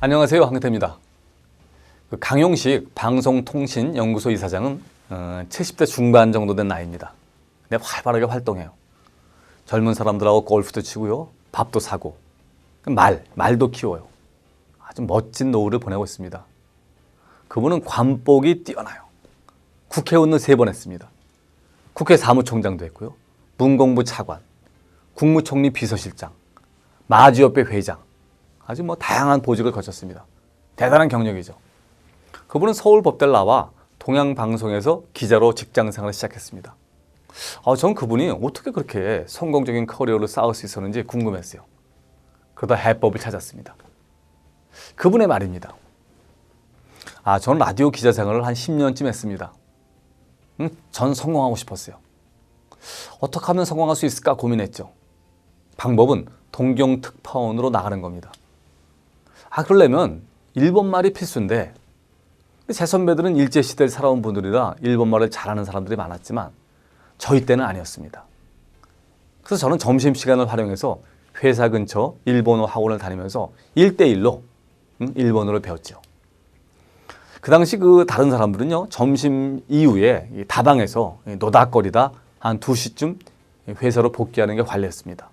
안녕하세요, 황태입니다. 강용식 방송통신연구소 이사장은 70대 중반 정도 된 나이입니다. 근데 활발하게 활동해요. 젊은 사람들하고 골프도 치고요, 밥도 사고, 말도 키워요. 아주 멋진 노후를 보내고 있습니다. 그분은 관복이 뛰어나요. 국회의원을 3번 했습니다. 국회 사무총장도 했고요, 문공부 차관, 국무총리 비서실장, 마주협회 회장, 아주 다양한 보직을 거쳤습니다. 대단한 경력이죠. 그분은 서울법대를 나와 동양방송에서 기자로 직장생활을 시작했습니다. 저는 그분이 어떻게 그렇게 성공적인 커리어를 쌓을 수 있었는지 궁금했어요. 그러다 해법을 찾았습니다. 그분의 말입니다. 저는 라디오 기자 생활을 한 10년쯤 했습니다. 전 성공하고 싶었어요. 어떻게 하면 성공할 수 있을까 고민했죠. 방법은 동경특파원으로 나가는 겁니다. 그러려면 일본말이 필수인데, 제 선배들은 일제시대를 살아온 분들이라 일본말을 잘하는 사람들이 많았지만 저희 때는 아니었습니다. 그래서 저는 점심시간을 활용해서 회사 근처 일본어 학원을 다니면서 1대1로 일본어를 배웠죠. 그 당시 다른 사람들은요, 점심 이후에 다방에서 노닥거리다 한 2시쯤 회사로 복귀하는 게 관례였습니다.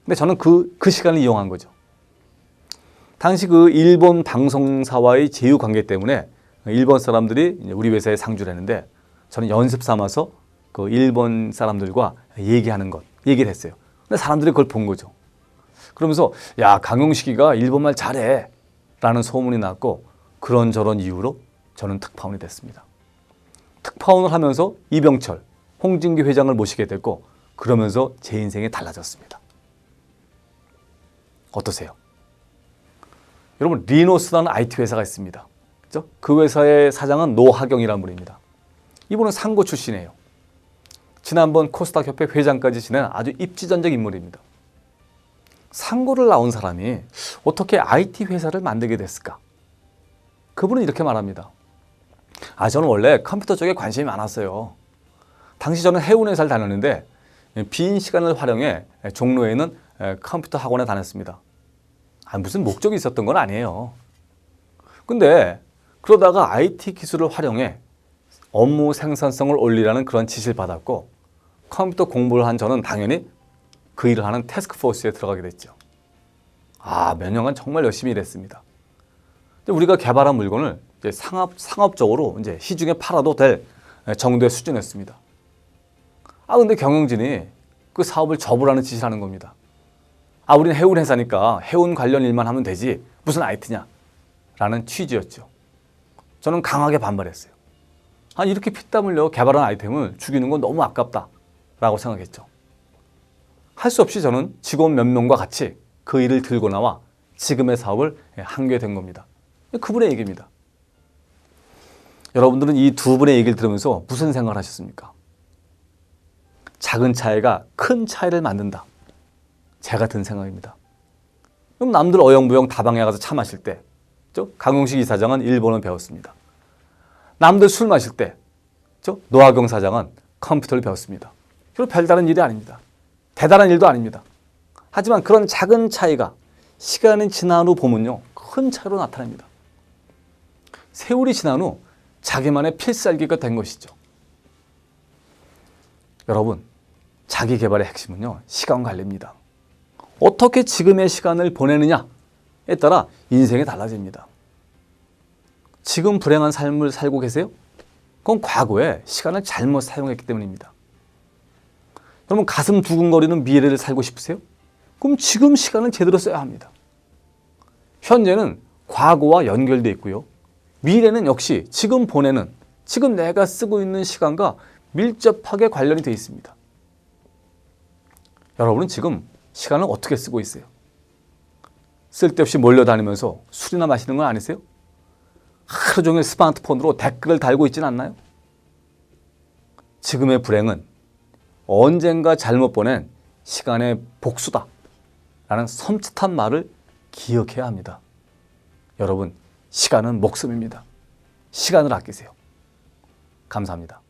근데 저는 그 시간을 이용한 거죠. 당시 일본 방송사와의 제휴 관계 때문에 일본 사람들이 우리 회사에 상주를 했는데, 저는 연습 삼아서 일본 사람들과 얘기를 했어요. 근데 사람들이 그걸 본 거죠. 그러면서 야, 강용식이가 일본말 잘해 라는 소문이 났고, 그런저런 이유로 저는 특파원이 됐습니다. 특파원을 하면서 이병철, 홍진기 회장을 모시게 됐고, 그러면서 제 인생이 달라졌습니다. 어떠세요? 여러분, 리노스라는 IT 회사가 있습니다. 그렇죠? 그 회사의 사장은 노하경이라는 분입니다. 이분은 상고 출신이에요. 지난번 코스닥 협회 회장까지 지낸 아주 입지전적 인물입니다. 상고를 나온 사람이 어떻게 IT 회사를 만들게 됐을까? 그분은 이렇게 말합니다. 저는 원래 컴퓨터 쪽에 관심이 많았어요. 당시 저는 해운회사를 다녔는데 빈 시간을 활용해 종로에 있는 컴퓨터 학원에 다녔습니다. 무슨 목적이 있었던 건 아니에요. 근데 그러다가 IT 기술을 활용해 업무 생산성을 올리라는 그런 지시를 받았고, 컴퓨터 공부를 한 저는 당연히 그 일을 하는 태스크포스에 들어가게 됐죠. 몇 년간 정말 열심히 일했습니다. 우리가 개발한 물건을 이제 상업적으로 이제 시중에 팔아도 될 정도의 수준이었습니다. 근데 경영진이 그 사업을 접으라는 지시를 하는 겁니다. 우리는 해운 회사니까 해운 관련 일만 하면 되지 무슨 IT냐 라는 취지였죠. 저는 강하게 반발했어요. 이렇게 피땀 흘려 개발한 아이템을 죽이는 건 너무 아깝다 라고 생각했죠. 할 수 없이 저는 직원 몇 명과 같이 그 일을 들고 나와 지금의 사업을 하게 된 겁니다. 그분의 얘기입니다. 여러분들은 이 두 분의 얘기를 들으면서 무슨 생각을 하셨습니까? 작은 차이가 큰 차이를 만든다. 제가 든 생각입니다. 그럼 남들 어영부영 다방에 가서 차 마실 때, 강용식 이사장은 일본어 배웠습니다. 남들 술 마실 때, 노하경 사장은 컴퓨터를 배웠습니다. 그리고 별다른 일이 아닙니다. 대단한 일도 아닙니다. 하지만 그런 작은 차이가 시간이 지난 후 보면요, 큰 차이로 나타납니다. 세월이 지난 후 자기만의 필살기가 된 것이죠. 여러분, 자기 개발의 핵심은요, 시간 관리입니다. 어떻게 지금의 시간을 보내느냐에 따라 인생이 달라집니다. 지금 불행한 삶을 살고 계세요? 그건 과거에 시간을 잘못 사용했기 때문입니다. 여러분, 가슴 두근거리는 미래를 살고 싶으세요? 그럼 지금 시간을 제대로 써야 합니다. 현재는 과거와 연결되어 있고요, 미래는 역시 지금 내가 쓰고 있는 시간과 밀접하게 관련이 되어 있습니다. 여러분은 지금 시간을 어떻게 쓰고 있어요? 쓸데없이 몰려다니면서 술이나 마시는 건 아니세요? 하루 종일 스마트폰으로 댓글을 달고 있지는 않나요? 지금의 불행은 언젠가 잘못 보낸 시간의 복수다 라는 섬찟한 말을 기억해야 합니다. 여러분, 시간은 목숨입니다. 시간을 아끼세요. 감사합니다.